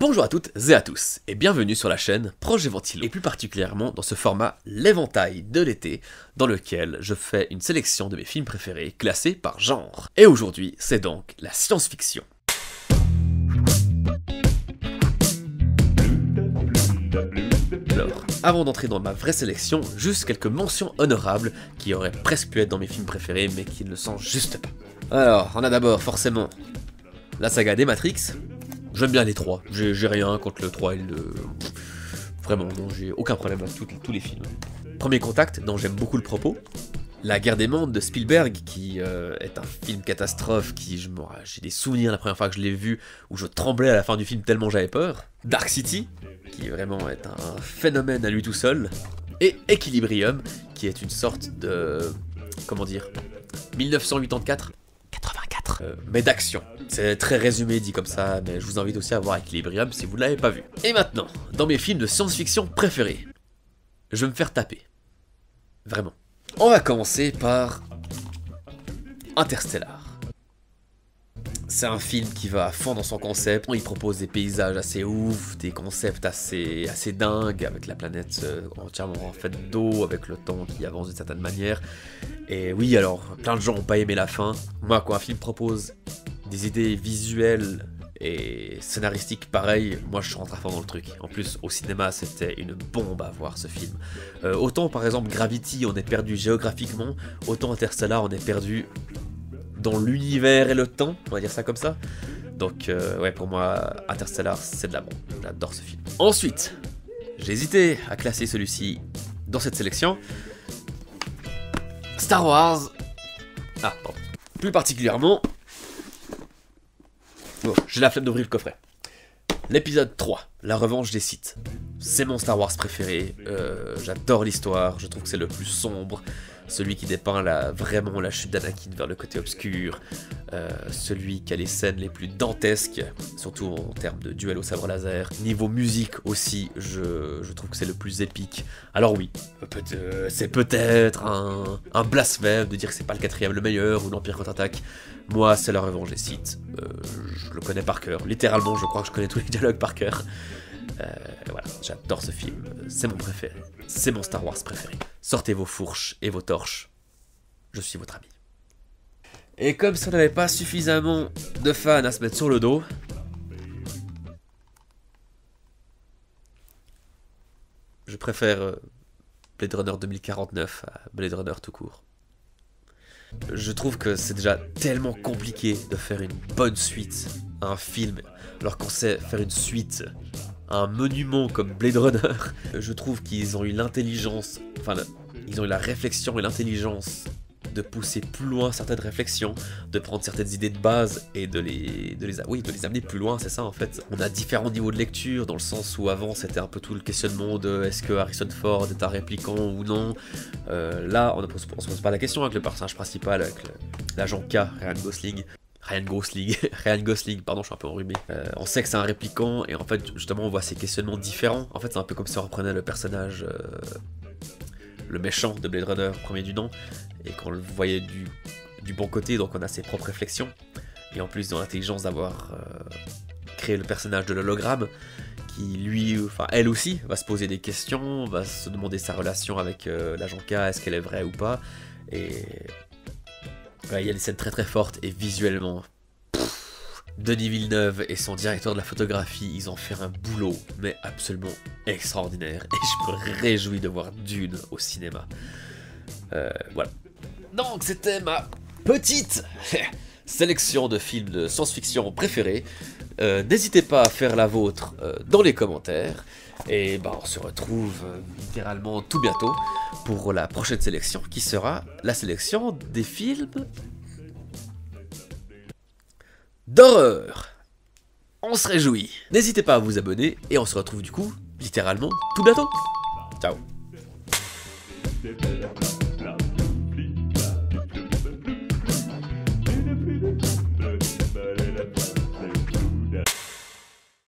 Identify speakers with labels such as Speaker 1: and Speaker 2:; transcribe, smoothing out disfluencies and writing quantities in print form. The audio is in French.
Speaker 1: Bonjour à toutes et à tous, et bienvenue sur la chaîne Projet Ventilo, et plus particulièrement dans ce format l'éventail de l'été, dans lequel je fais une sélection de mes films préférés classés par genre. Et aujourd'hui, c'est donc la science-fiction. Alors, avant d'entrer dans ma vraie sélection, juste quelques mentions honorables qui auraient presque pu être dans mes films préférés, mais qui ne le sont juste pas. Alors, on a d'abord forcément la saga des Matrix. J'aime bien les trois, j'ai rien contre le 3 et le 2. Vraiment, non, j'ai aucun problème avec tous les films. Premier Contact, dont j'aime beaucoup le propos. La Guerre des Mondes de Spielberg, qui est un film catastrophe, j'ai des souvenirs la première fois que je l'ai vu, où je tremblais à la fin du film tellement j'avais peur. Dark City, qui vraiment est un phénomène à lui tout seul. Et Equilibrium, qui est une sorte de... comment dire, 1984 mais d'action. C'est très résumé dit comme ça, mais je vous invite aussi à voir Equilibrium si vous ne l'avez pas vu. Et maintenant, dans mes films de science-fiction préférés, je vais me faire taper. Vraiment. On va commencer par Interstellar. C'est un film qui va à fond dans son concept, il propose des paysages assez ouf, des concepts assez dingues, avec la planète entièrement faite d'eau, avec le temps qui avance d'une certaine manière. Et oui, alors, plein de gens n'ont pas aimé la fin. Moi, quand un film propose des idées visuelles et scénaristiques pareilles, moi je rentre à fond dans le truc. En plus, au cinéma, c'était une bombe à voir ce film. Autant par exemple Gravity, on est perdu géographiquement, autant Interstellar, on est perdu dans l'univers et le temps, on va dire ça comme ça. Donc ouais, pour moi, Interstellar, c'est de la bombe. J'adore ce film. Ensuite, j'ai hésité à classer celui-ci dans cette sélection. Star Wars. Ah, pardon. Plus particulièrement... bon, j'ai la flemme d'ouvrir le coffret. L'épisode 3, la revanche des Sith. C'est mon Star Wars préféré. J'adore l'histoire, je trouve que c'est le plus sombre. Celui qui dépeint vraiment la chute d'Anakin vers le côté obscur. Celui qui a les scènes les plus dantesques, surtout en termes de duel au sabre laser. Niveau musique aussi, je trouve que c'est le plus épique. Alors oui, c'est peut-être un blasphème de dire que c'est pas le 4ème le meilleur ou l'Empire contre-attaque. Moi, c'est la revanche des Sith. Je le connais par cœur. Littéralement, je crois que je connais tous les dialogues par cœur. Voilà, j'adore ce film. C'est mon préféré. C'est mon Star Wars préféré. Sortez vos fourches et vos torches. Je suis votre ami. Et comme si on n'avait pas suffisamment de fans à se mettre sur le dos, je préfère Blade Runner 2049 à Blade Runner tout court. Je trouve que c'est déjà tellement compliqué de faire une bonne suite à un film, alors qu'on sait faire une suite à un monument comme Blade Runner. Je trouve qu'ils ont eu l'intelligence, enfin, ils ont eu la réflexion et l'intelligence de pousser plus loin certaines réflexions, de prendre certaines idées de base et de les amener plus loin, c'est ça en fait. On a différents niveaux de lecture, dans le sens où avant c'était un peu tout le questionnement de est-ce que Harrison Ford est un répliquant ou non. Là, on ne se pose pas la question avec le personnage principal, avec l'agent K, Ryan Gosling, pardon, je suis un peu enrhumé. On sait que c'est un répliquant, et en fait, justement, on voit ses questionnements différents. En fait, c'est un peu comme si on reprenait le personnage, le méchant de Blade Runner, premier du nom, et qu'on le voyait du bon côté, donc on a ses propres réflexions. Et en plus, ils ont l'intelligence d'avoir créé le personnage de l'hologramme, qui lui, enfin elle aussi, va se poser des questions, va se demander sa relation avec l'agent K, est-ce qu'elle est vraie ou pas, et... ouais, il y a des scènes très très fortes, et visuellement, Denis Villeneuve et son directeur de la photographie, ils ont fait un boulot, mais absolument extraordinaire, et je me réjouis de voir Dune au cinéma. Voilà. Donc c'était ma petite sélection de films de science-fiction préférés. N'hésitez pas à faire la vôtre dans les commentaires. Et bah, on se retrouve littéralement tout bientôt pour la prochaine sélection qui sera la sélection des films d'horreur. On se réjouit. N'hésitez pas à vous abonner et on se retrouve du coup littéralement tout bientôt. Ciao.